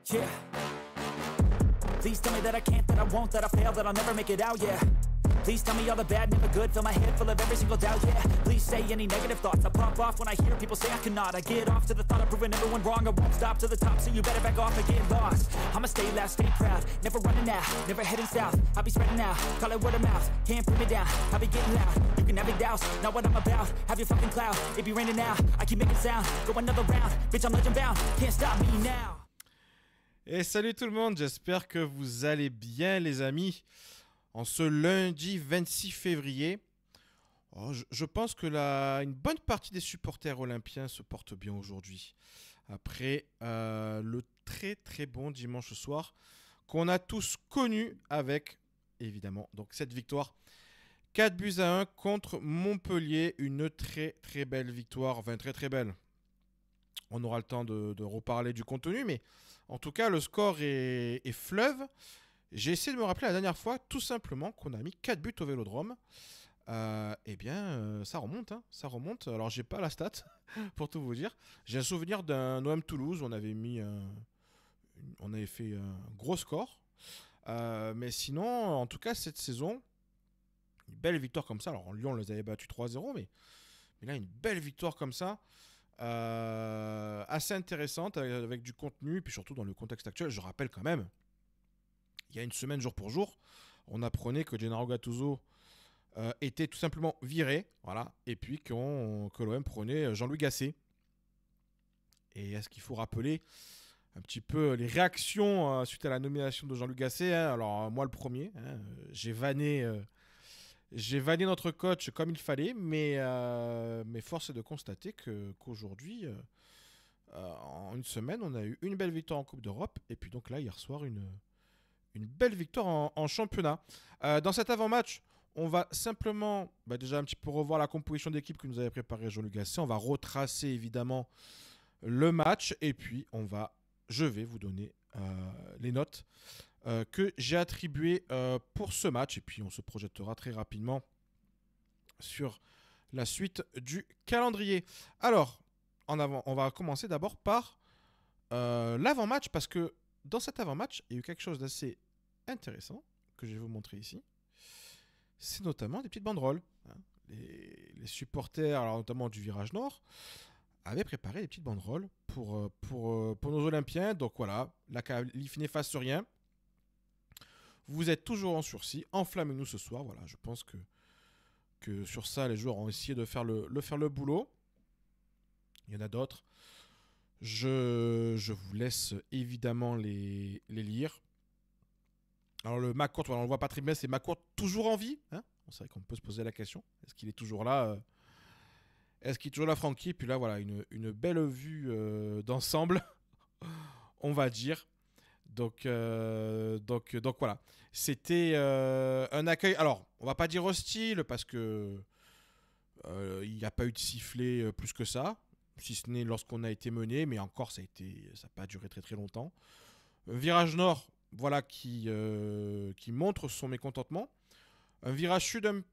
Yeah. Please tell me that I can't, that I won't, that I fail, that I'll never make it out, yeah. Please tell me all the bad, never good, fill my head full of every single doubt, yeah. Please say any negative thoughts, I pop off when I hear people say I cannot. I get off to the thought of proving everyone wrong, I won't stop to the top, so you better back off and get lost. I'ma stay loud, stay proud, never running out, never heading south. I'll be spreading out, call it word of mouth, can't put me down, I'll be getting loud. You can have it douse, not what I'm about, have your fucking cloud. It be raining now, I keep making sound, go another round, bitch I'm legend bound, can't stop me now. Et salut tout le monde, j'espère que vous allez bien les amis. En ce lundi 26 février, je pense que une bonne partie des supporters olympiens se portent bien aujourd'hui. Après le très très bon dimanche soir qu'on a tous connu avec, évidemment, donc cette victoire 4-1 contre Montpellier. Une très très belle victoire, enfin très très belle. On aura le temps de reparler du contenu, mais en tout cas, le score est fleuve. J'ai essayé de me rappeler la dernière fois, tout simplement, qu'on a mis 4 buts au Vélodrome. Eh bien, ça remonte, hein, ça remonte. Alors, j'ai pas la stat, pour tout vous dire. J'ai un souvenir d'un OM Toulouse, on avait fait un gros score. Mais sinon, en tout cas, cette saison, une belle victoire comme ça. Alors, en Lyon, on les avait battus 3-0, mais là, une belle victoire comme ça. Assez intéressante, avec du contenu, et puis surtout dans le contexte actuel. Je rappelle quand même, il y a une semaine, jour pour jour, on apprenait que Gennaro Gattuso était tout simplement viré, voilà, et puis que l'OM prenait Jean-Louis Gasset. Et est-ce qu'il faut rappeler un petit peu les réactions suite à la nomination de Jean-Louis Gasset, hein. Alors moi le premier, hein, j'ai vanné notre coach comme il fallait, mais force est de constater qu'aujourd'hui, en une semaine, on a eu une belle victoire en Coupe d'Europe, et puis donc là, hier soir, une belle victoire en championnat. Dans cet avant-match, on va simplement déjà un petit peu revoir la composition d'équipe que nous avait préparé Jean-Luc Gasset. On va retracer évidemment le match, et puis je vais vous donner les notes que j'ai attribuées pour ce match, et puis on se projettera très rapidement sur la suite du calendrier. Alors, on va commencer d'abord par l'avant-match, parce que dans cet avant-match, il y a eu quelque chose d'assez intéressant que je vais vous montrer ici. C'est notamment des petites banderoles, hein. Les supporters, alors notamment du Virage Nord, avaient préparé des petites banderoles pour nos Olympiens. Donc voilà, la qualif n'efface rien. Vous êtes toujours en sursis, enflammez-nous ce soir. Voilà, je pense que sur ça, les joueurs ont essayé de faire le boulot. Il y en a d'autres. Je vous laisse évidemment les lire. Alors le McCourt, voilà, on le voit pas très bien, c'est McCourt toujours en vie, hein. C'est vrai qu'on peut se poser la question. Est-ce qu'il est toujours là Est-ce qu'il est toujours là, Francky? Puis là, voilà, une belle vue d'ensemble, on va dire. Donc voilà. C'était un accueil. Alors, on va pas dire hostile, parce que il n'y a pas eu de sifflet plus que ça, si ce n'est lorsqu'on a été mené, mais encore ça n'a pas duré très très longtemps. Virage Nord, voilà, qui montre son mécontentement. Un Virage Sud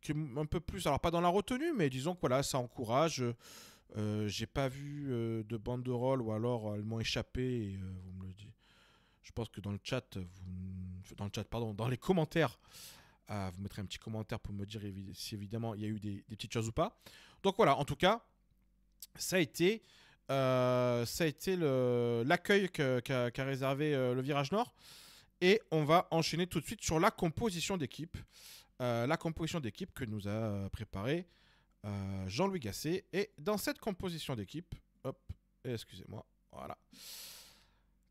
qui est un peu plus, alors pas dans la retenue, mais disons que voilà, ça encourage. J'ai pas vu de banderole, ou alors elles m'ont échappé, et vous me le dites. Je pense que dans les commentaires, vous mettrez un petit commentaire pour me dire si évidemment il y a eu des petites choses ou pas. Donc voilà, en tout cas, ça a été l'accueil qu'a réservé le Virage Nord. Et on va enchaîner tout de suite sur la composition d'équipe. La composition d'équipe que nous a préparée Jean-Louis Gasset. Et dans cette composition d'équipe, excusez-moi, voilà.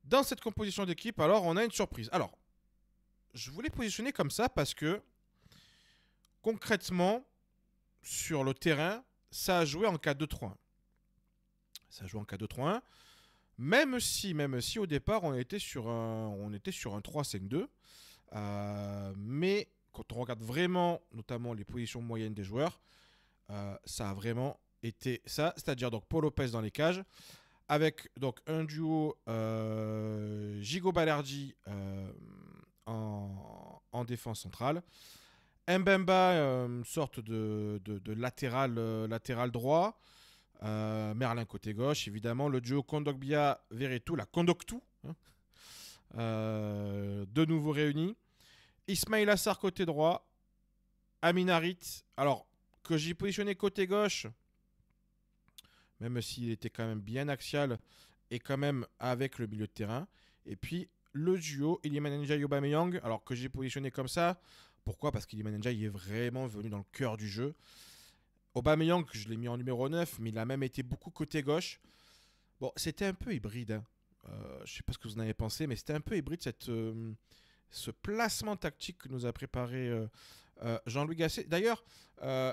Dans cette composition d'équipe, alors, on a une surprise. Alors, je voulais positionner comme ça parce que, concrètement, sur le terrain, ça a joué en 4-2-3-1. Ça a joué en 4-2-3-1. Même si au départ, on était sur un 3-5-2. Mais quand on regarde vraiment, notamment les positions moyennes des joueurs, ça a vraiment été ça. C'est-à-dire donc Paul Lopez dans les cages, avec donc un duo Gigo Balerdi en défense centrale. Mbemba, une sorte de latéral droit. Merlin côté gauche, évidemment. Le duo Kondogbia-Veretout, la Kondoktou, hein, de nouveau réunis. Ismail Assar côté droit. Amin Harit, alors que j'ai positionné côté gauche, même s'il était quand même bien axial et quand même avec le milieu de terrain. Et puis le duo Iliman Ndiaye-Aubameyang, alors que j'ai positionné comme ça. Pourquoi? Parce qu'Iliman Ndiaye est vraiment venu dans le cœur du jeu. Aubameyang, je l'ai mis en numéro 9, mais il a même été beaucoup côté gauche. Bon, c'était un peu hybride. Hein. Je ne sais pas ce que vous en avez pensé, mais c'était un peu hybride ce placement tactique que nous a préparé Jean-Louis Gasset. D'ailleurs,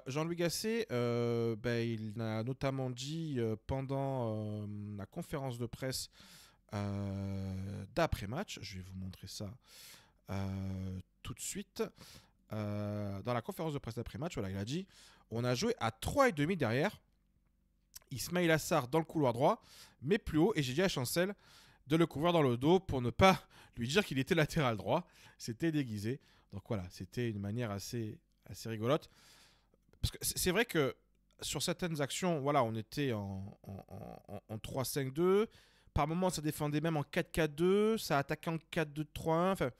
Jean-Louis Gasset, il a notamment dit pendant la conférence de presse d'après-match, je vais vous montrer ça tout de suite, dans la conférence de presse d'après-match, voilà, il a dit, on a joué à 3,5 derrière, Ismail Assar dans le couloir droit, mais plus haut, et j'ai dit à Chancel de le couvrir dans le dos pour ne pas lui dire qu'il était latéral droit. C'était déguisé. Donc voilà, c'était une manière assez rigolote. Parce que c'est vrai que sur certaines actions, voilà, on était en 3-5-2. Par moments, ça défendait même en 4-4-2. Ça attaquait en 4-2-3-1. Enfin,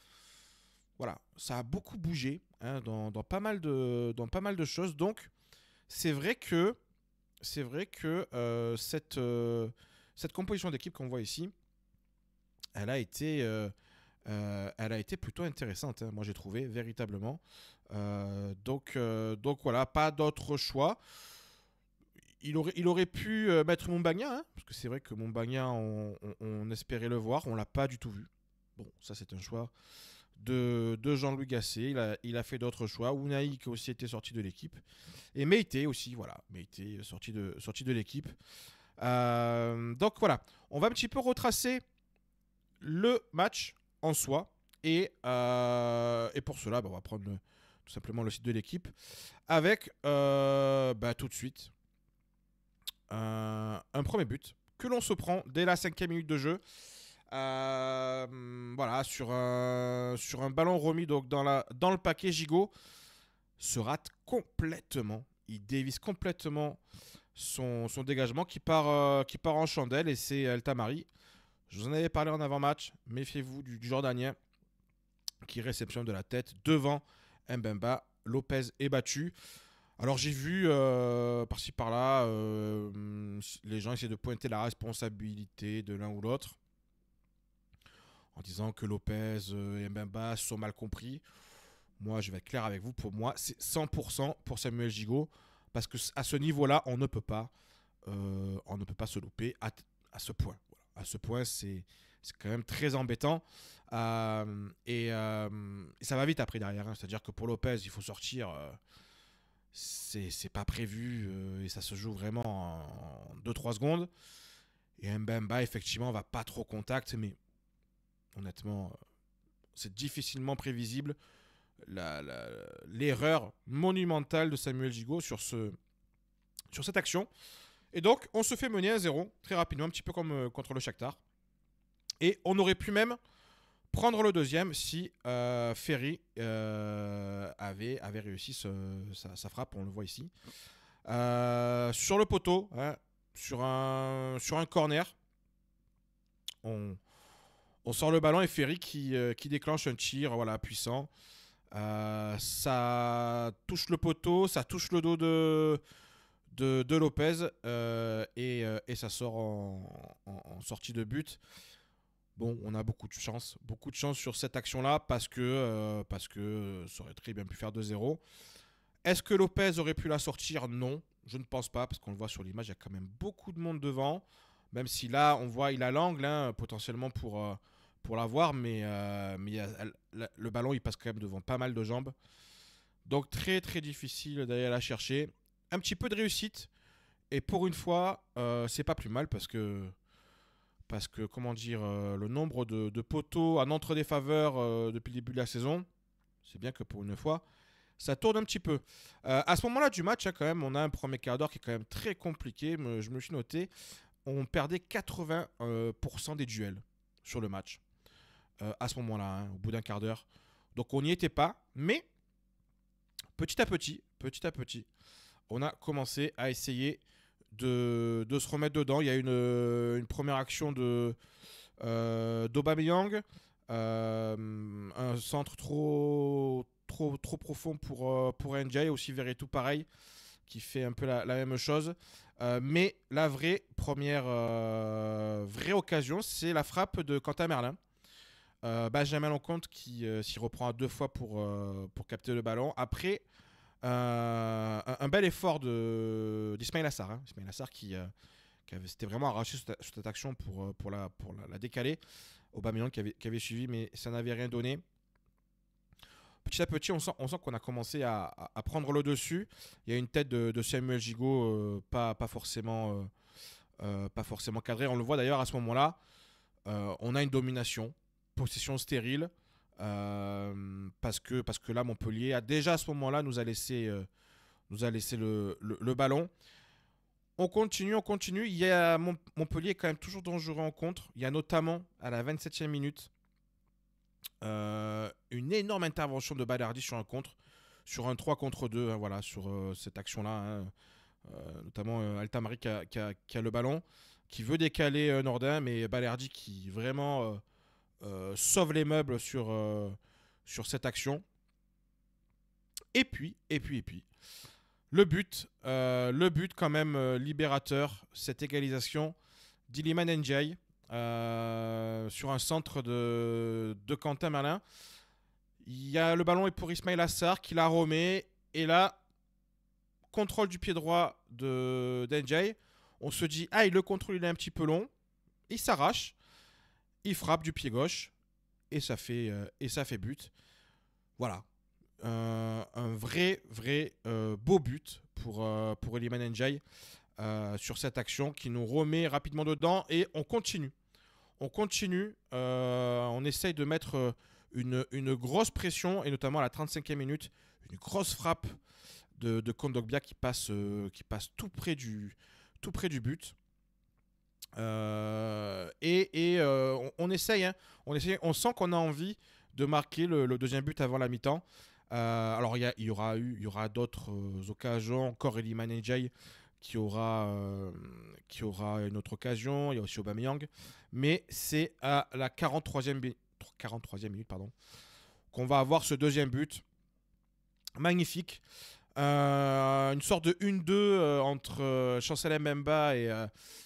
voilà, ça a beaucoup bougé hein, dans pas mal de choses. Donc, c'est vrai que cette composition d'équipe qu'on voit ici, elle a été plutôt intéressante, hein, moi j'ai trouvé, véritablement. Donc voilà, pas d'autre choix. Il aurait pu mettre Mombagna, hein, parce que c'est vrai que Mombagna, on espérait le voir, on l'a pas du tout vu. Bon, ça c'est un choix de Jean-Louis Gasset, il a fait d'autres choix. Ounaï qui aussi était sorti de l'équipe. Et Meïté aussi, voilà, Meïté sorti de l'équipe. Donc voilà, on va un petit peu retracer le match en soi. Et pour cela, on va prendre tout simplement le site de l'équipe avec tout de suite un premier but que l'on se prend dès la 5e minute de jeu. Voilà, sur un ballon remis donc dans le paquet. Gigot se rate complètement. Il dévisse complètement son dégagement qui part en chandelle, et c'est El Tamari. Je vous en avais parlé en avant-match. Méfiez-vous du Jordanien qui réceptionne de la tête devant Mbemba. Lopez est battu. Alors j'ai vu par-ci par-là les gens essayer de pointer la responsabilité de l'un ou l'autre en disant que Lopez et Mbemba sont mal compris. Moi, je vais être clair avec vous. Pour moi, c'est 100% pour Samuel Gigot. Parce qu'à ce niveau-là, on ne peut pas se louper à ce point. Voilà. À ce point, c'est quand même très embêtant. Et ça va vite après derrière. Hein. C'est-à-dire que pour Lopez, il faut sortir. C'est pas prévu. Et ça se joue vraiment en 2-3 secondes. Et Mbemba, effectivement, va pas trop au contact. Mais honnêtement, c'est difficilement prévisible. L'erreur monumentale de Samuel Gigot sur cette action. Et donc, on se fait mener à 0 très rapidement, un petit peu comme contre le Shakhtar. Et on aurait pu même prendre le deuxième si Ferry avait réussi sa frappe, on le voit ici. Sur le poteau, hein, sur un corner, on sort le ballon et Ferry qui déclenche un tir puissant. Ça touche le poteau, ça touche le dos de Lopez et ça sort en sortie de but. Bon, on a beaucoup de chance sur cette action-là parce que ça aurait très bien pu faire 2-0. Est-ce que Lopez aurait pu la sortir? Non, je ne pense pas, parce qu'on le voit sur l'image, il y a quand même beaucoup de monde devant. Même si là, on voit, il a l'angle potentiellement pour l'avoir, mais le ballon il passe quand même devant pas mal de jambes, donc très très difficile d'aller la chercher. Un petit peu de réussite, et pour une fois c'est pas plus mal, parce que comment dire, le nombre de poteaux en entre défaveur depuis le début de la saison, c'est bien que pour une fois ça tourne un petit peu. À ce moment là du match, quand même, on a un premier quart d'heure qui est quand même très compliqué. Je me suis noté, on perdait 80% des duels sur le match. À ce moment-là, au bout d'un quart d'heure. Donc on n'y était pas, mais petit à petit, on a commencé à essayer de se remettre dedans. Il y a une première action d'Aubameyang. Un centre trop profond pour NJ. Aussi Verretou, pareil, qui fait un peu la même chose. Mais la vraie occasion, c'est la frappe de Quentin Merlin. Benjamin Lecomte qui s'y reprend à 2 fois pour capter le ballon. Après, un bel effort d'Ismail Assar. Ismail Assar qui s'était vraiment arraché sur cette action pour la décaler. Aubameyang qui avait suivi, mais ça n'avait rien donné. Petit à petit, on sent qu'on a commencé à prendre le dessus. Il y a une tête de Samuel Gigot pas forcément cadrée. On le voit d'ailleurs à ce moment-là. On a une domination, possession stérile. Parce que là, Montpellier a déjà à ce moment-là nous a laissé le ballon. On continue. Il y a Montpellier est quand même toujours dangereux en contre. Il y a notamment à la 27e minute une énorme intervention de Balerdi sur un contre, sur un 3 contre 2, voilà, sur cette action-là. Notamment Altamari qui a le ballon, qui veut décaler Nordin, mais Balerdi qui vraiment sauve les meubles sur cette action. Et puis, le but quand même libérateur, cette égalisation d'Iliman Ndiaye sur un centre de Quentin Merlin. Le ballon est pour Ismail Assar qui la remet. Et là, contrôle du pied droit d'Ndiaye. On se dit, le contrôle il est un petit peu long. Il s'arrache. Il frappe du pied gauche. Et ça fait but. Voilà. Un vrai beau but pour Iliman Ndiaye sur cette action qui nous remet rapidement dedans. Et on continue. On essaye de mettre une grosse pression, et notamment à la 35e minute, une grosse frappe de Kondogbia qui passe tout près du but. On essaye, on sent qu'on a envie de marquer le deuxième but avant la mi-temps. Alors il y aura d'autres occasions, encore Iliman Ndiaye qui aura une autre occasion. Il y a aussi Aubameyang, mais c'est à la 43e minute qu'on va avoir ce deuxième but magnifique. Une sorte de 1-2 entre Chancel Mbemba et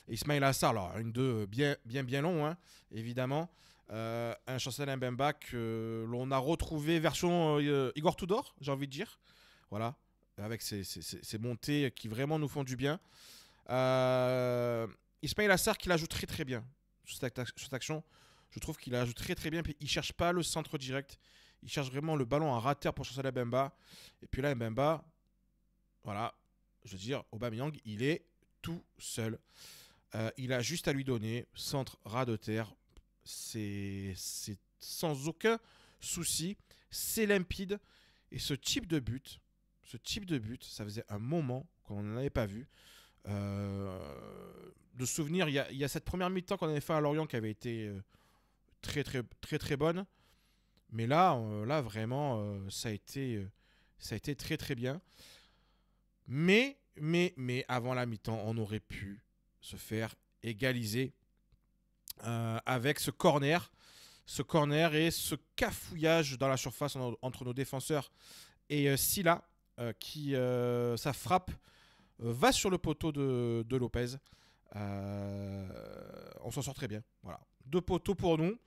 Ismail Assar. Alors 1-2 bien long, évidemment. Un Chancel Mbemba que l'on a retrouvé version Igor Tudor, j'ai envie de dire. Voilà, avec ces montées qui vraiment nous font du bien. Ismail Assar qui la joue très bien sur cette action. Je trouve qu'il la joue très bien. Puis il cherche pas le centre direct. Il cherche vraiment le ballon à rater pour Chancel Mbemba. Et puis là, Mbemba, voilà, je veux dire, Aubameyang, il est tout seul. Il a juste à lui donner, centre ras de terre. C'est sans aucun souci. C'est limpide. Et ce type de but, ça faisait un moment qu'on n'en avait pas vu. De souvenir, il y a cette première mi-temps qu'on avait fait à Lorient qui avait été très bonne. Mais là vraiment, ça a été très bien. Mais avant la mi-temps, on aurait pu se faire égaliser avec ce corner et ce cafouillage dans la surface entre nos défenseurs et Silla qui sa frappe va sur le poteau de Lopez. On s'en sort très bien. Voilà, 2 poteaux pour nous.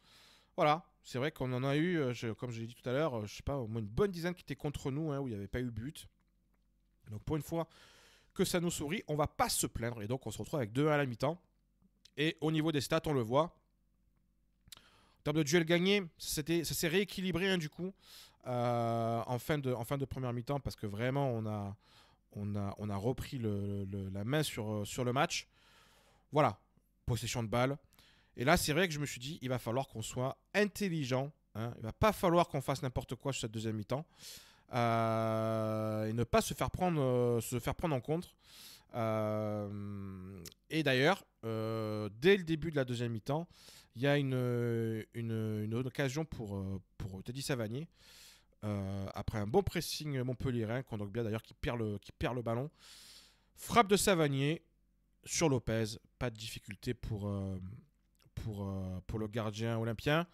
Voilà, c'est vrai qu'on en a eu, comme je l'ai dit tout à l'heure, je sais pas, au moins une bonne dizaine qui étaient contre nous, où il n'y avait pas eu but. Donc pour une fois que ça nous sourit, on va pas se plaindre. Et donc on se retrouve avec 2-1 à la mi-temps. Et au niveau des stats, on le voit. En termes de duel gagné, ça s'est rééquilibré du coup en fin de première mi-temps, parce que vraiment on a repris la main sur le match. Voilà, possession de balle. Et là, c'est vrai que je me suis dit, il va falloir qu'on soit intelligent. Il va pas falloir qu'on fasse n'importe quoi sur cette deuxième mi-temps. Et ne pas se faire prendre en compte. Et d'ailleurs, dès le début de la deuxième mi-temps, il y a une occasion pour Teddy Savanier. Après un bon pressing montpelliérain, Kondogbia d'ailleurs qui perd le ballon. Frappe de Savanier sur Lopez. Pas de difficulté pour le gardien olympien.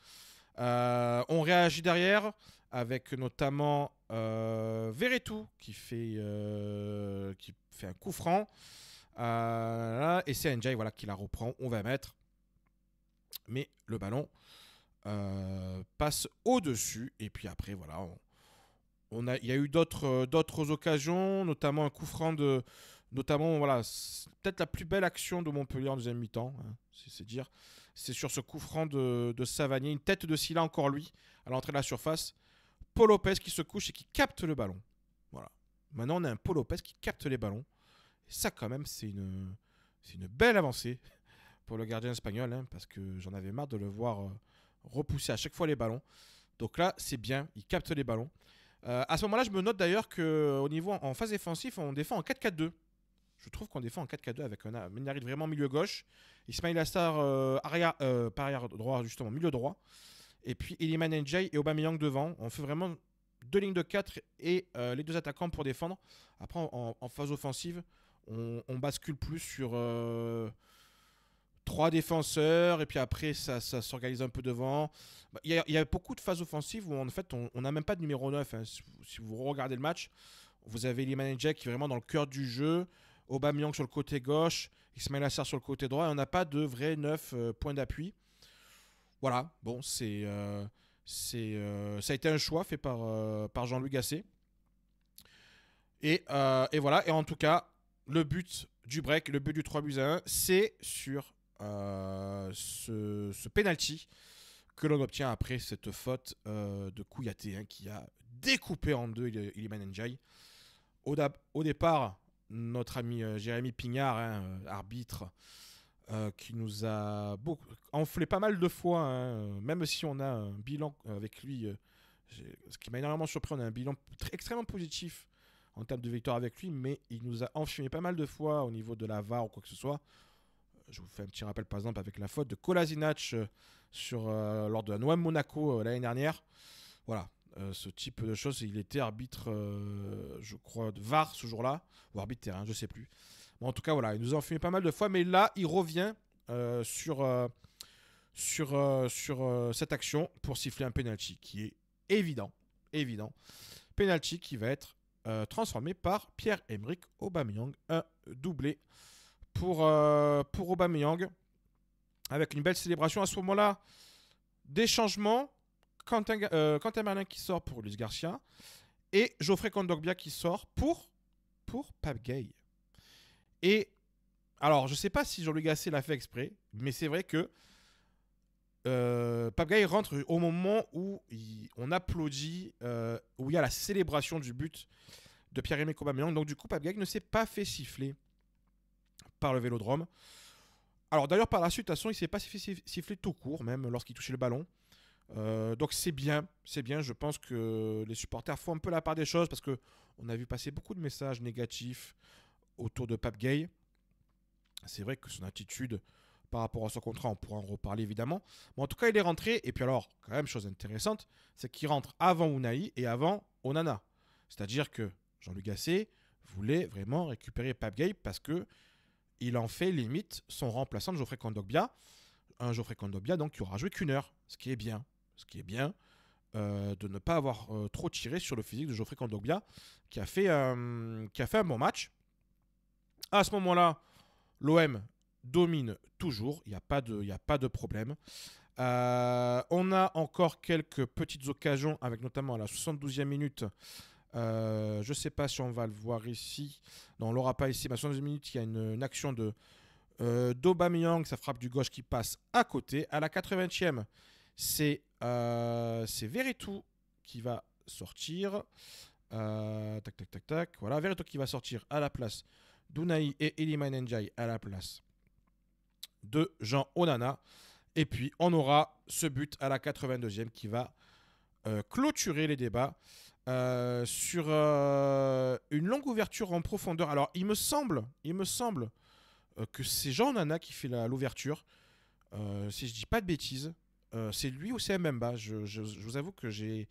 On réagit derrière avec notamment Verretou qui fait un coup franc. Et c'est Ndiaye qui la reprend. On va mettre. Mais le ballon passe au-dessus. Et puis après, voilà. Il y a eu d'autres occasions, notamment un coup franc de. Notamment, voilà, peut-être la plus belle action de Montpellier en deuxième mi-temps, hein, c'est dire. C'est sur ce coup franc de Savanier, une tête de Sylla, encore lui, à l'entrée de la surface. Paul Lopez qui se couche et qui capte le ballon. Voilà. Maintenant, on a un Paul Lopez qui capte les ballons. Et ça, quand même, c'est une belle avancée pour le gardien espagnol, hein, parce que j'en avais marre de le voir repousser à chaque fois les ballons. Donc là, c'est bien, il capte les ballons. À ce moment-là, je me note d'ailleurs qu'au niveau en phase défensive, on défend en 4-4-2. Je trouve qu'on défend en 4-4-2 avec un Menarid vraiment milieu gauche. Ismail Assar pas arrière droit, justement, milieu droit. Et puis Iliman Ndiaye et Aubameyang devant. On fait vraiment 2 lignes de 4 et les 2 attaquants pour défendre. Après, en phase offensive, on bascule plus sur 3 défenseurs. Et puis après, ça s'organise un peu devant. Il y a beaucoup de phases offensives où en fait, on n'a même pas de numéro 9. Hein. Si vous regardez le match, vous avez Iliman Ndiaye qui est vraiment dans le cœur du jeu. Aubameyang sur le côté gauche, Ismail Assar sur le côté droit, et on n'a pas de vrai 9 points d'appui. Voilà, bon, ça a été un choix fait par Jean-Louis Gasset. Et voilà, et en tout cas, le but du break, le but du 3-1, c'est sur ce penalty que l'on obtient après cette faute de Kouyaté, hein, qui a découpé en deux Iliman Ndiaye. Au départ, notre ami Jérémy Pignard, hein, arbitre, qui nous a enflé pas mal de fois, hein, même si on a un bilan avec lui, ce qui m'a énormément surpris, on a un bilan extrêmement positif en termes de victoire avec lui, mais il nous a enfumé pas mal de fois au niveau de la VAR ou quoi que ce soit. Je vous fais un petit rappel par exemple avec la faute de Kolasinac lors de la Noam Monaco l'année dernière. Voilà. Ce type de choses, il était arbitre, je crois, de VAR ce jour-là, ou arbitre terrain, je sais plus. Bon, en tout cas, voilà, il nous a enfumé pas mal de fois, mais là, il revient sur cette action pour siffler un penalty qui est évident. Penalty qui va être transformé par Pierre-Emerick Aubameyang, un doublé pour Aubameyang, avec une belle célébration. À ce moment-là, des changements. Quentin Merlin qui sort pour Luis Garcia et Geoffrey Kondogbia qui sort pour Pape Gueye. Et alors, je sais pas si Jean-Louis Gasset l'a fait exprès, mais c'est vrai que Pape Gueye rentre au moment où on applaudit, où il y a la célébration du but de Pierre-Emerick Aubameyang. Donc du coup, Pape Gueye ne s'est pas fait siffler par le Vélodrome. Alors d'ailleurs, par la suite, de toute façon, il ne s'est pas fait siffler tout court, même lorsqu'il touchait le ballon. Donc c'est bien, je pense que les supporters font un peu la part des choses parce qu'on a vu passer beaucoup de messages négatifs autour de Pape Gueye. C'est vrai que son attitude par rapport à son contrat, on pourra en reparler évidemment. Mais en tout cas, il est rentré, et puis alors, quand même, chose intéressante, c'est qu'il rentre avant Unai et avant Onana. C'est-à-dire que Jean-Luc Gasset voulait vraiment récupérer Pape Gueye parce qu'il en fait limite son remplaçant de Geoffrey Kondogbia. Un Geoffrey Kondogbia donc, qui aura joué qu'une heure, ce qui est bien. De ne pas avoir trop tiré sur le physique de Geoffrey Kondogbia qui a fait un bon match. À ce moment-là, l'OM domine toujours, il n'y a pas de problème. On a encore quelques petites occasions avec notamment à la 72e minute. Je ne sais pas si on va le voir ici. Non, on ne l'aura pas ici. Mais à la 72e minute, il y a une action d'Aubameyang, ça frappe du gauche qui passe à côté. À la 80e, c'est Verretou qui va sortir. Tac. Voilà, Verretou qui va sortir à la place d'Unai et Iliman Ndiaye à la place de Jean Onana. Et puis, on aura ce but à la 82e qui va clôturer les débats sur une longue ouverture en profondeur. Alors, il me semble que c'est Jean Onana qui fait l'ouverture. Si je dis pas de bêtises. C'est lui ou c'est Mbemba. Je vous avoue que j'ai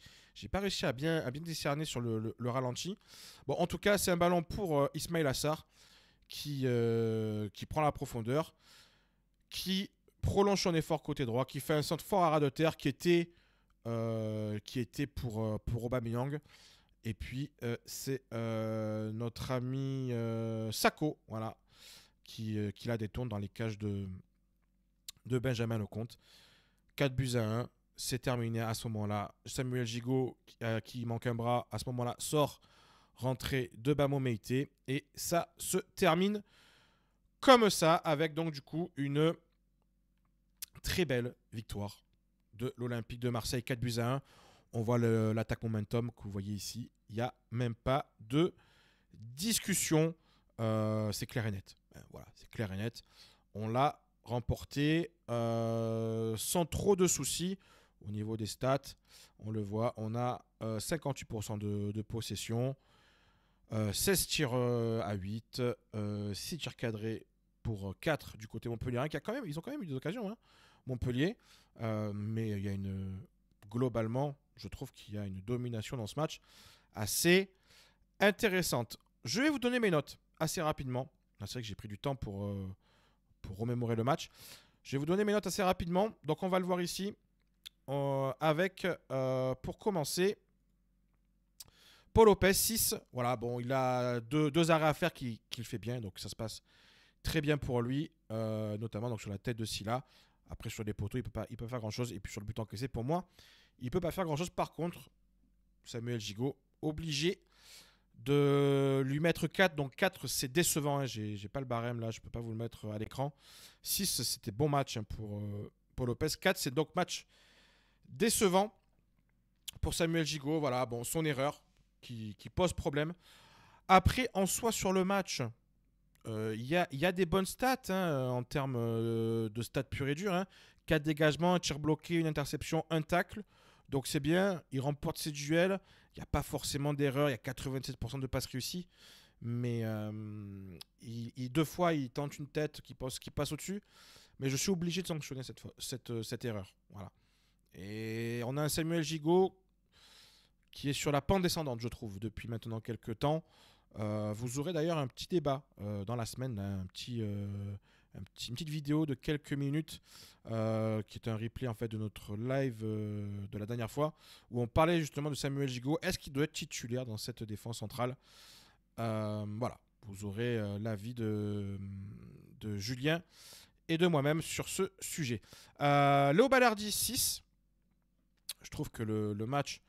pas réussi à bien décerner sur le ralenti. Bon, en tout cas, c'est un ballon pour Ismail Assar qui prend la profondeur, qui prolonge son effort côté droit, qui fait un centre fort à ras de terre qui était pour Aubameyang. Et puis c'est notre ami Sakho, voilà, qui la détourne dans les cages de Benjamin Lecomte. 4-1, c'est terminé à ce moment-là. Samuel Gigot, qui manque un bras, à ce moment-là, sort rentrée de Bamo Meïté. Et ça se termine comme ça, avec donc du coup une très belle victoire de l'Olympique de Marseille, 4-1. On voit l'attaque momentum que vous voyez ici. Il n'y a même pas de discussion. C'est clair et net. Voilà, c'est clair et net. On l'a remporté sans trop de soucis au niveau des stats. On le voit, on a 58% de possession, 16 tirs à 8, 6 tirs cadrés pour 4 du côté Montpellier. Ils ont quand même eu des occasions, hein, Montpellier. Mais il y a globalement, je trouve qu'il y a une domination dans ce match assez intéressante. Je vais vous donner mes notes assez rapidement. C'est vrai que j'ai pris du temps pour remémorer le match. Je vais vous donner mes notes assez rapidement. Donc on va le voir ici. Avec, pour commencer, Paul Lopez, 6. Voilà, bon, il a deux arrêts à faire qu'il fait bien. Donc ça se passe très bien pour lui. Notamment donc, sur la tête de Silla. Après, sur les poteaux, il peut pas faire grand-chose. Et puis sur le but encaissé, pour moi, il ne peut pas faire grand-chose. Par contre, Samuel Gigot, obligé de lui mettre 4. Donc 4, c'est décevant. Hein. J'ai pas le barème là, je ne peux pas vous le mettre à l'écran. 6, c'était bon match hein, pour Paul Lopez. 4, c'est donc match décevant pour Samuel Gigot. Voilà, bon, son erreur qui pose problème. Après, en soi, sur le match, il y a des bonnes stats hein, en termes de stats purs et durs. Hein. 4 dégagements, un tir bloqué, une interception, un tacle. Donc c'est bien, il remporte ses duels. Il n'y a pas forcément d'erreur, il y a 87% de passes réussies. Mais 2 fois, il tente une tête qui passe au-dessus. Mais je suis obligé de sanctionner cette erreur. Voilà. Et on a un Samuel Gigot qui est sur la pente descendante, je trouve, depuis maintenant quelques temps. Vous aurez d'ailleurs un petit débat dans la semaine, une petite vidéo de quelques minutes qui est un replay en fait de notre live de la dernière fois où on parlait justement de Samuel Gigot. Est-ce qu'il doit être titulaire dans cette défense centrale? Voilà, vous aurez l'avis de Julien et de moi-même sur ce sujet. Léo Balerdi 6. Je trouve que le match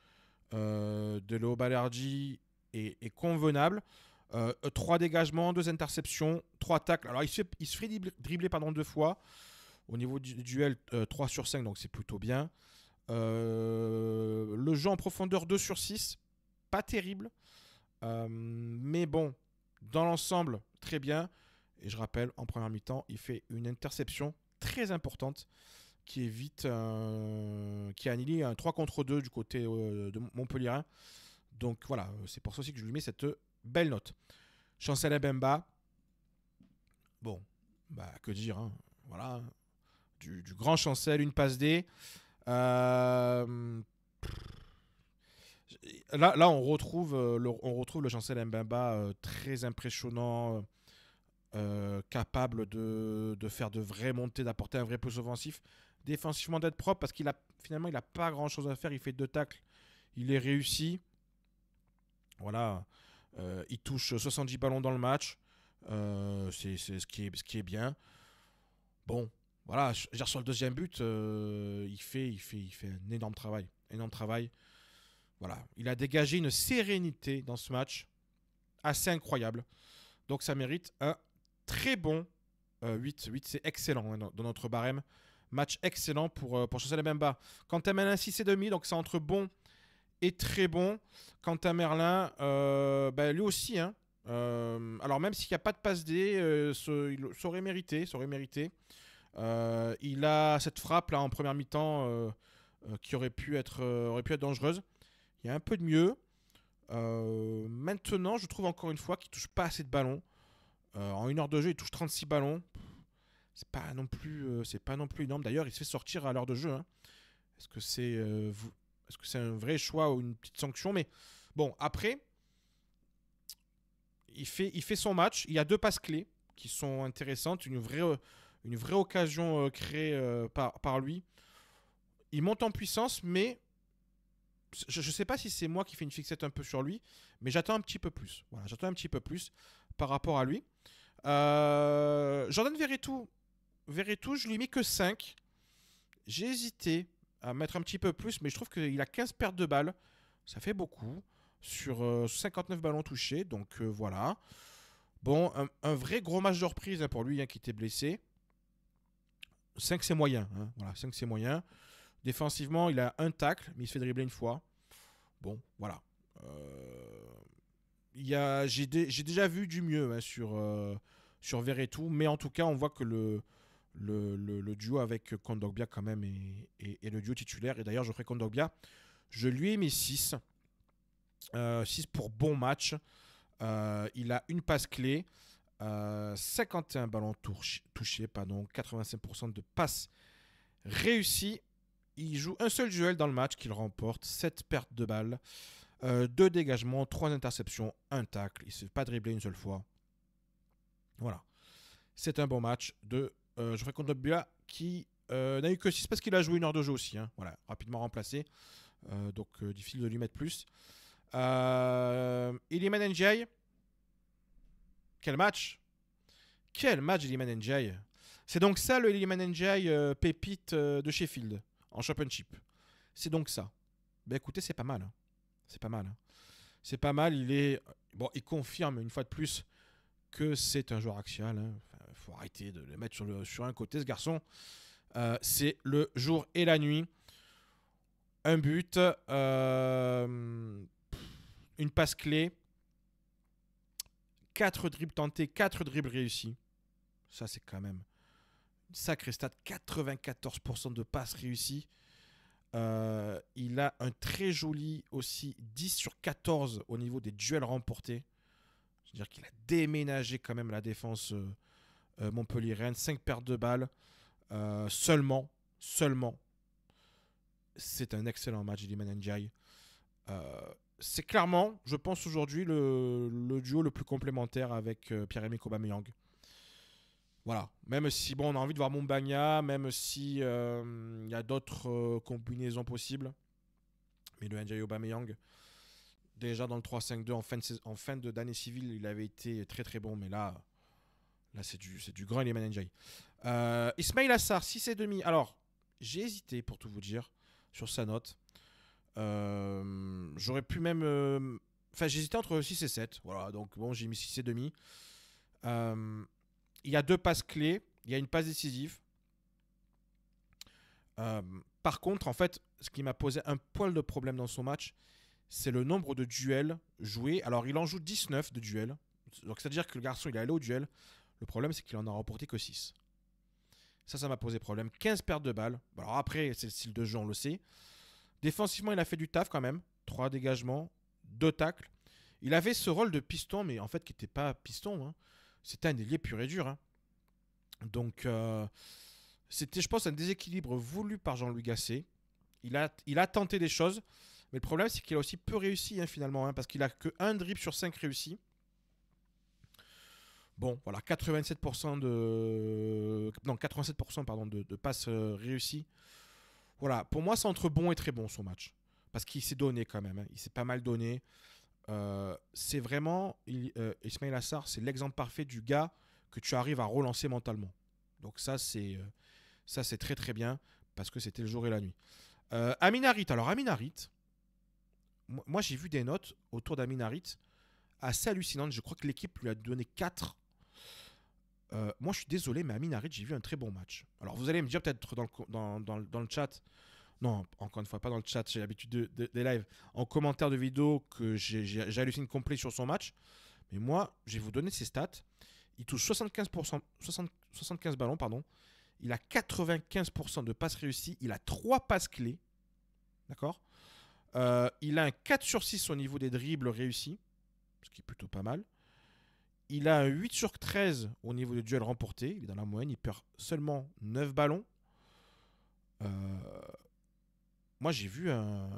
de Léo Balerdi est convenable. 3 dégagements, 2 interceptions, 3 tacles. Alors, il se fait dribbler 2 fois. Au niveau du duel, 3 sur 5, donc c'est plutôt bien. Le jeu en profondeur, 2 sur 6. Pas terrible. Mais bon, dans l'ensemble, très bien. Et je rappelle, en première mi-temps, il fait une interception très importante qui évite, qui annule un 3 contre 2 du côté de Montpellier. Donc voilà, c'est pour ça aussi que je lui mets cette belle note. Chancel Mbemba, bon, bah que dire, hein, voilà, du grand Chancel, une passe D. Là, on retrouve le Chancel Mbemba très impressionnant, capable de faire de vraies montées, d'apporter un vrai plus offensif, défensivement d'être propre parce qu'il a finalement il n'a pas grand chose à faire. Il fait 2 tacles, il est réussi. Voilà, il touche 70 ballons dans le match. C'est ce qui est bien. Bon, voilà, sur le deuxième but, il fait un énorme travail. Voilà, il a dégagé une sérénité dans ce match assez incroyable. Donc ça mérite un très bon 8. 8, c'est excellent hein, dans notre barème. Match excellent pour Chancel Mbemba. Quand tu mènes un 6,5, donc c'est entre bon et très bon. Quant à Merlin, lui aussi. Hein, alors même s'il n'y a pas de passe D, ça aurait mérité. Il a cette frappe là en première mi-temps qui aurait pu être dangereuse. Il y a un peu de mieux. Maintenant, je trouve encore une fois qu'il ne touche pas assez de ballons. En 1 heure de jeu, il touche 36 ballons. C'est pas non plus énorme. D'ailleurs, il se fait sortir à l'heure de jeu. Hein. Est-ce que c'est un vrai choix ou une petite sanction? Mais bon, après, il fait son match. Il y a 2 passes clés. qui sont intéressantes, une vraie occasion créée par lui. Il monte en puissance, mais je ne sais pas si c'est moi qui fais une fixette un peu sur lui, mais j'attends un petit peu plus. Voilà, j'attends un petit peu plus par rapport à lui. Jordan Verretou, je lui ai mis que 5. J'ai hésité à mettre un petit peu plus, mais je trouve qu'il a 15 pertes de balles. Ça fait beaucoup sur 59 ballons touchés, donc voilà. Bon, un vrai gros match de reprise pour lui qui était blessé. 5 c'est moyen. Voilà, 5 c'est moyen. Défensivement, il a un tacle, mais il se fait dribbler une fois. Bon, voilà. J'ai déjà vu du mieux sur Verretou, mais en tout cas, on voit que le duo avec Kondogbia quand même est le duo titulaire. Et d'ailleurs, Geoffrey Kondogbia, je lui ai mis 6. 6 pour bon match. Il a une passe clé. 51 ballons touchés, 85% de passes réussies. Il joue un seul duel dans le match qu'il remporte, 7 pertes de balles, 2 dégagements, 3 interceptions, 1 tacle. Il ne se fait pas dribbler une seule fois. Voilà. C'est un bon match de Geoffrey Kondogbia qui n'a eu que 6 parce qu'il a joué une heure de jeu aussi. Voilà, rapidement remplacé. Donc difficile de lui mettre plus. Iliman Ndiaye. Quel match! Quel match Iliman Ndiaye! C'est donc ça le Iliman Ndiaye pépite de Sheffield en Championship. C'est donc ça. Ben écoutez, c'est pas mal. C'est pas mal. C'est pas mal. Il confirme une fois de plus que c'est un joueur axial. Faut arrêter de le mettre sur un côté, ce garçon. C'est le jour et la nuit. Un but, une passe clé, 4 dribbles tentés, 4 dribbles réussis. Ça, c'est quand même une sacrée stat. 94% de passes réussies. Il a un très joli aussi 10 sur 14 au niveau des duels remportés. C'est-à-dire qu'il a déménagé quand même la défense montpelliéraine. 5 pertes de balles. Seulement. C'est un excellent match d'Iliman Ndiaye. C'est clairement, je pense aujourd'hui, le duo le plus complémentaire avec Pierre-Emerick Aubameyang. Voilà. Même si, on a envie de voir Mumbagna, même si y a d'autres combinaisons possibles. Mais le Ndiaye Aubameyang, déjà dans le 3-5-2 en fin d'année civile, il avait été très très bon. Mais là c'est du grand Iliman Ndiaye. Ismail Assar, 6,5. Alors, j'ai hésité pour tout vous dire sur sa note. J'aurais pu même... j'hésitais entre 6 et 7. Voilà, donc bon, j'ai mis 6,5. Il y a 2 passes clés. Il y a une passe décisive. Par contre, en fait, ce qui m'a posé un poil de problème dans son match, c'est le nombre de duels joués. Alors, il en joue 19 de duels. Donc, c'est-à-dire que le garçon, il est allé au duel. Le problème, c'est qu'il en a remporté que 6. Ça m'a posé problème. 15 pertes de balles. Alors après, c'est le style de jeu, on le sait. Défensivement, il a fait du taf quand même. 3 dégagements, 2 tacles. Il avait ce rôle de piston, mais en fait, qui n'était pas piston. C'était un ailier pur et dur. Donc, c'était, je pense, un déséquilibre voulu par Jean-Louis Gasset. Il a tenté des choses, mais le problème, c'est qu'il a aussi peu réussi finalement, parce qu'il a que 1 dribble sur 5 réussi. Bon, voilà, 87% de passes réussissies. Voilà, pour moi, c'est entre bon et très bon son match. Parce qu'il s'est donné quand même. Il s'est pas mal donné. C'est vraiment... Ismail Assar, c'est l'exemple parfait du gars que tu arrives à relancer mentalement. Donc ça, c'est très très bien. Parce que c'était le jour et la nuit. Amin Harit. Alors, Amin Harit, moi, j'ai vu des notes autour d'Amin Harit assez hallucinantes. Je crois que l'équipe lui a donné 4. Moi, je suis désolé, mais Amin Harit, j'ai vu un très bon match. Alors, vous allez me dire peut-être dans le chat, non, encore une fois, pas dans le chat, j'ai l'habitude des lives, en commentaire de vidéo que j'hallucine complet sur son match. Mais moi, je vais vous donner ses stats. Il touche 75 ballons, pardon. Il a 95% de passes réussies. Il a 3 passes clés. D'accord. Il a un 4 sur 6 au niveau des dribbles réussis, ce qui est plutôt pas mal. Il a un 8 sur 13 au niveau des duels remportés. Il est dans la moyenne. Il perd seulement 9 ballons. Moi, j'ai vu un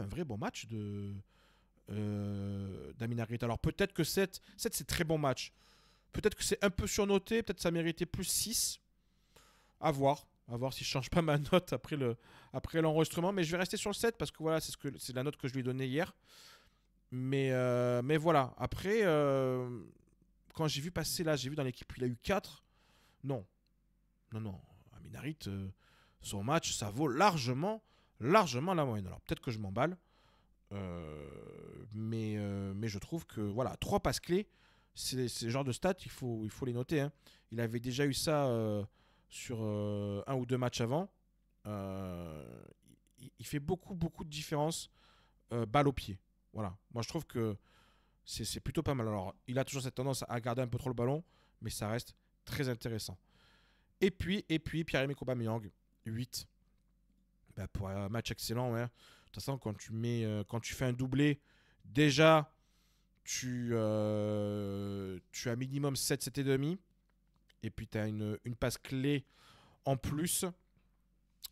vrai bon match d'Amin Harit. Alors, peut-être que 7 c'est très bon match. Peut-être que c'est un peu surnoté, peut-être que ça méritait plus 6. À voir si je change pas ma note après l'enregistrement. Mais je vais rester sur le 7 parce que voilà, c'est la note que je lui ai donnée hier. Mais voilà, après, quand j'ai vu passer là, j'ai vu dans l'équipe, il a eu 4. Non. Amin Harit, son match, ça vaut largement la moyenne. Alors peut-être que je m'emballe. Mais je trouve que voilà, 3 passes clés, c'est le genre de stats, il faut les noter. Hein. Il avait déjà eu ça sur 1 ou 2 matchs avant. Il fait beaucoup de différence balle au pied. Voilà, moi je trouve que c'est plutôt pas mal. Alors, il a toujours cette tendance à garder un peu trop le ballon, mais ça reste très intéressant. Et puis Pierre-Emerick Aubameyang, 8. Bah, pour un match excellent, ouais. De toute façon, quand tu fais un doublé, déjà, tu as minimum 7 et demi. Et puis, tu as une passe clé en plus.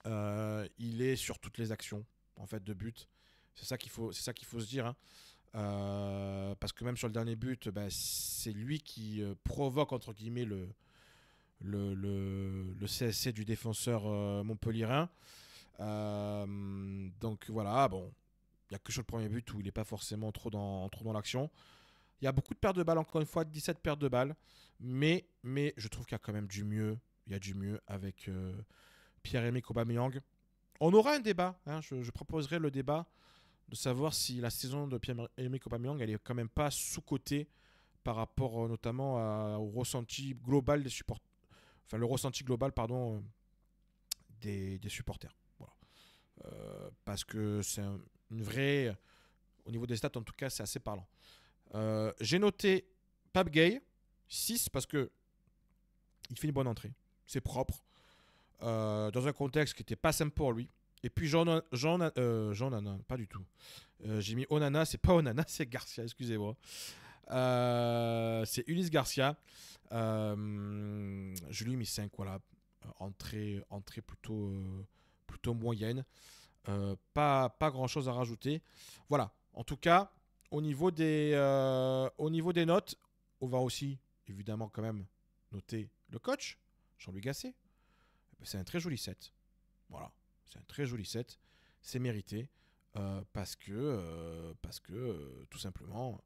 Il est sur toutes les actions en fait, de but. C'est ça qu'il faut se dire. Hein. Parce que même sur le dernier but, bah, c'est lui qui provoque, entre guillemets, le CSC du défenseur montpellierin. Donc voilà, bon, il n'y a que sur le premier but où il n'est pas forcément trop dans l'action. Il y a beaucoup de pertes de balles, encore une fois, 17 pertes de balles. Mais je trouve qu'il y a quand même du mieux. Il y a du mieux avec Pierre-Emerick Aubameyang. On aura un débat. Hein, je proposerai le débat de savoir si la saison de Pierre-Emerick Aubameyang, elle est quand même pas sous-cotée par rapport notamment au ressenti global des supporters. Enfin, le ressenti global, pardon, des supporters. Voilà. Parce que c'est une vraie... Au niveau des stats, en tout cas, c'est assez parlant. J'ai noté Pape Gueye, 6, parce que il fait une bonne entrée. C'est propre. Dans un contexte qui n'était pas simple pour lui. Et puis Jean Onana, pas du tout. J'ai mis Onana, c'est pas Onana, c'est Garcia, excusez-moi. C'est Ulysse Garcia. Je lui ai mis 5, voilà. Entrée plutôt moyenne. Pas grand chose à rajouter. Voilà. En tout cas, au niveau des notes, on va aussi évidemment quand même noter le coach, Jean-Louis Gasset. C'est un très joli set. Voilà. C'est un très joli set. C'est mérité. Parce que tout simplement,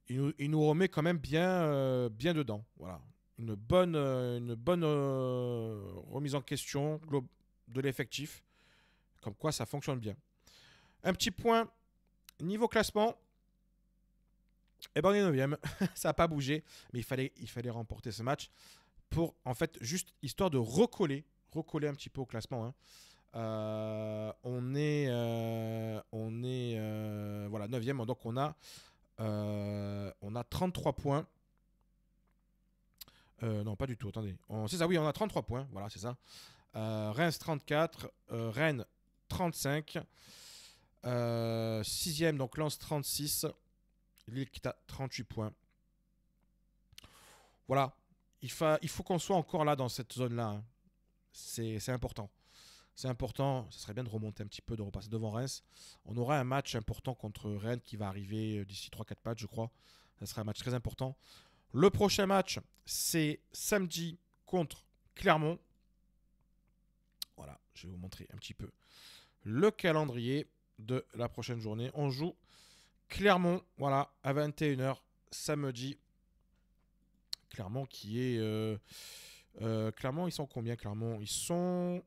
il nous remet quand même bien dedans. Voilà. Une bonne remise en question de l'effectif. Comme quoi, ça fonctionne bien. Un petit point. Niveau classement. Eh ben, on est 9e. Ça n'a pas bougé. Mais il fallait remporter ce match. Pour, en fait, juste histoire de recoller un petit peu au classement. Hein. On est voilà, 9e. Donc, on a 33 points. Non, pas du tout. Attendez. C'est ça, oui, on a 33 points. Voilà, c'est ça. Reims 34. Rennes 35. 6e, donc Lens 36. Lille qui est à 38 points. Voilà. Il faut qu'on soit encore là dans cette zone-là. Hein. C'est important. C'est important. Ce serait bien de remonter un petit peu, de repasser devant Reims. On aura un match important contre Rennes qui va arriver d'ici 3-4 matchs, je crois. Ça sera un match très important. Le prochain match, c'est samedi contre Clermont. Voilà, je vais vous montrer un petit peu le calendrier de la prochaine journée. On joue Clermont, voilà, à 21h, samedi. Clermont qui est... Clermont, ils sont combien, Clermont ? Ils sont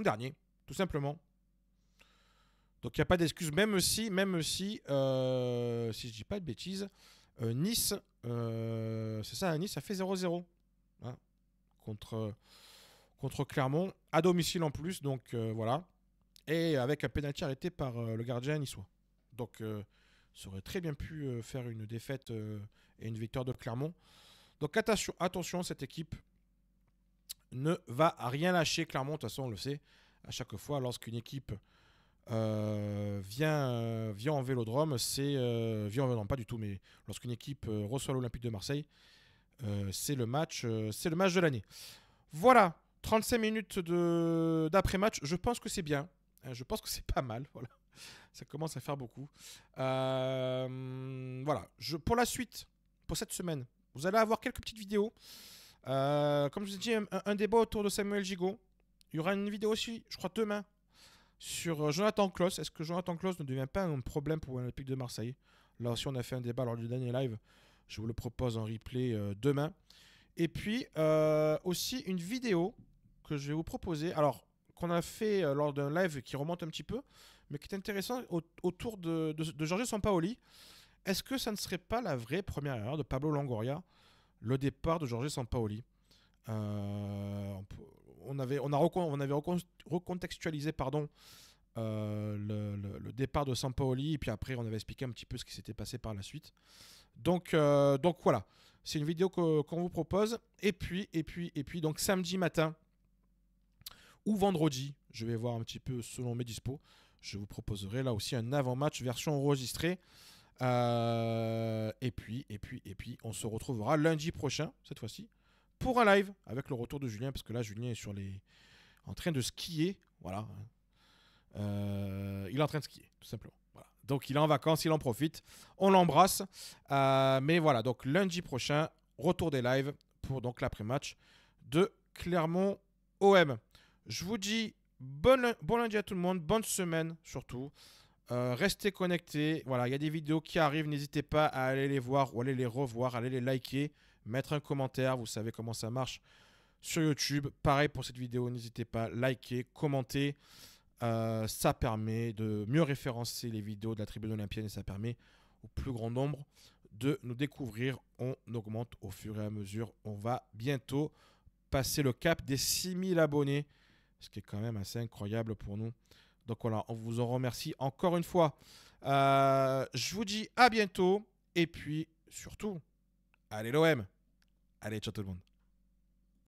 derniers, tout simplement. Donc, il n'y a pas d'excuse, même si si je dis pas de bêtises, Nice, c'est ça, Nice, ça fait 0-0 hein, contre Clermont, à domicile en plus, donc voilà. Et avec un pénalty arrêté par le gardien niçois. Donc, ça aurait très bien pu faire une défaite et une victoire de Clermont. Donc, attention, cette équipe ne va rien lâcher. Clermont, de toute façon, on le sait, à chaque fois, lorsqu'une équipe vient en Vélodrome, non, pas du tout, mais lorsqu'une équipe reçoit l'Olympique de Marseille, c'est le match de l'année. Voilà, 35 minutes d'après-match. Je pense que c'est bien. Je pense que c'est pas mal. Voilà. Ça commence à faire beaucoup. Voilà. Pour la suite, pour cette semaine, Vous allez avoir quelques petites vidéos. Comme je vous ai dit, un débat autour de Samuel Gigot. Il y aura une vidéo aussi, je crois, demain, sur Jonathan Klaus. Est-ce que Jonathan Klaus ne devient pas un problème pour l'Olympique de Marseille? Là aussi, on a fait un débat lors du dernier live. Je vous le propose en replay demain. Et puis, aussi une vidéo que je vais vous proposer. Alors, qu'on a fait lors d'un live qui remonte un petit peu, mais qui est intéressant autour de Jorge Sampaoli. Est-ce que ça ne serait pas la vraie première erreur de Pablo Longoria, le départ de Jorge Sampaoli? On avait recontextualisé le départ de Sampaoli, et puis après on avait expliqué un petit peu ce qui s'était passé par la suite. Donc voilà, c'est une vidéo qu'on vous propose. Et puis donc samedi matin ou vendredi, je vais voir un petit peu selon mes dispos, je vous proposerai là aussi un avant-match version enregistrée. Et puis on se retrouvera lundi prochain, cette fois-ci, pour un live avec le retour de Julien, parce que là Julien est en train de skier, voilà. Il est en train de skier, tout simplement. Voilà. Donc il est en vacances, il en profite, on l'embrasse. Mais voilà, donc lundi prochain, retour des lives pour donc l'après-match de Clermont OM. Je vous dis bon lundi à tout le monde, bonne semaine surtout. Restez connectés. Voilà, il y a des vidéos qui arrivent. N'hésitez pas à aller les voir ou aller les revoir, aller les liker, mettre un commentaire. Vous savez comment ça marche sur YouTube. Pareil pour cette vidéo. N'hésitez pas, liker, commenter. Ça permet de mieux référencer les vidéos de la Tribune Olympienne et ça permet au plus grand nombre de nous découvrir. On augmente au fur et à mesure. On va bientôt passer le cap des 6000 abonnés, ce qui est quand même assez incroyable pour nous. Donc voilà, on vous en remercie encore une fois. Je vous dis à bientôt. Et puis, surtout, allez l'OM. Allez, ciao tout le monde.